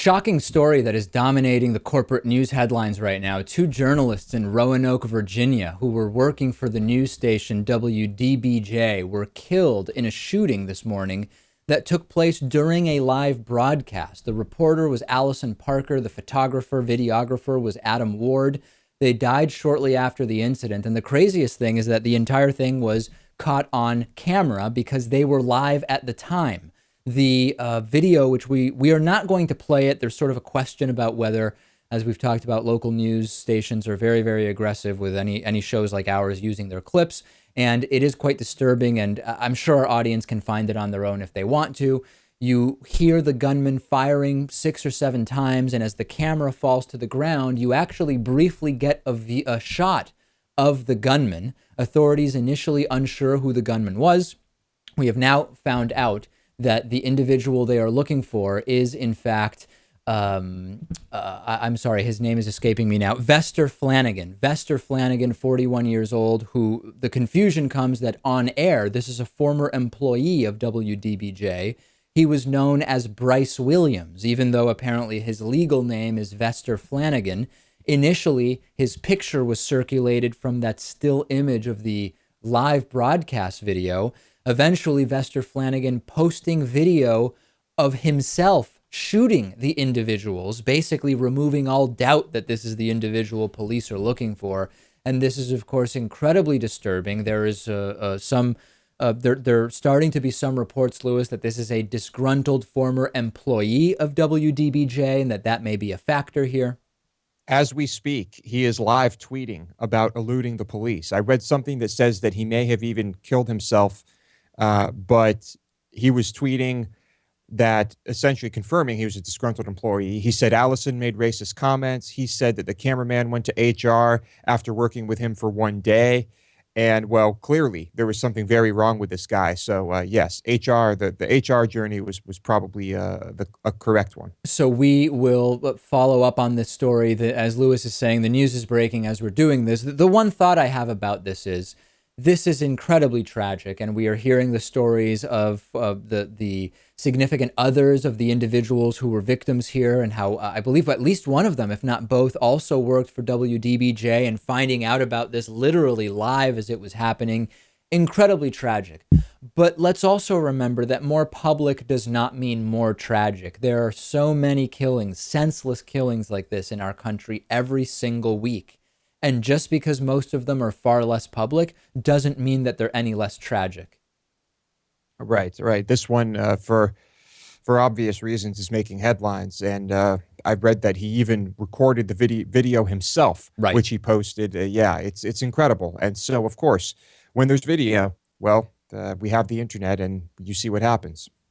Shocking story that is dominating the corporate news headlines right now. Two journalists in Roanoke, Virginia, who were working for the news station WDBJ, were killed in a shooting this morning that took place during a live broadcast. The reporter was Alison Parker. The photographer, videographer was Adam Ward. They died shortly after the incident. And the craziest thing is that the entire thing was caught on camera because they were live at the time. The video, which we are not going to play it. There's sort of a question about whether, as we've talked about, local news stations are very, very aggressive with any shows like ours using their clips. And it is quite disturbing. And I'm sure our audience can find it on their own if they want to. You hear the gunman firing 6 or 7 times. And as the camera falls to the ground, you actually briefly get a shot of the gunman. Authorities initially unsure who the gunman was. We have now found out that the individual they are looking for is, in fact, I'm sorry, his name is escaping me now, Vester Flanagan. Vester Flanagan, 41 years old, who the confusion comes that on air, this is a former employee of WDBJ. He was known as Bryce Williams, even though apparently his legal name is Vester Flanagan. Initially, his picture was circulated from that still image of the live broadcast video. Eventually, Vester Flanagan posting video of himself shooting the individuals, basically removing all doubt that this is the individual police are looking for. And this is, of course, incredibly disturbing. There is there starting to be some reports, Lewis, that this is a disgruntled former employee of WDBJ and that may be a factor here. As we speak, he is live tweeting about eluding the police. I read something that says that he may have even killed himself, but he was tweeting that, essentially confirming he was a disgruntled employee. He said Allison made racist comments. He said that the cameraman went to HR after working with him for 1 day. And, well, clearly there was something very wrong with this guy. So, yes, the HR journey was probably a correct one. So we will follow up on this story. That, as Lewis is saying, the news is breaking as we're doing this. The one thought I have about this is incredibly tragic, and we are hearing the stories of the significant others of the individuals who were victims here, and how I believe at least one of them, if not both, also worked for WDBJ, and finding out about this literally live as it was happening. Incredibly tragic. But let's also remember that more public does not mean more tragic. There are so many killings, senseless killings like this in our country every single week. And just because most of them are far less public doesn't mean that they're any less tragic. Right. This one, for obvious reasons, is making headlines. And I've read that he even recorded the video himself, right, which he posted. Yeah, it's incredible. And so, of course, when there's video, well, we have the internet and you see what happens.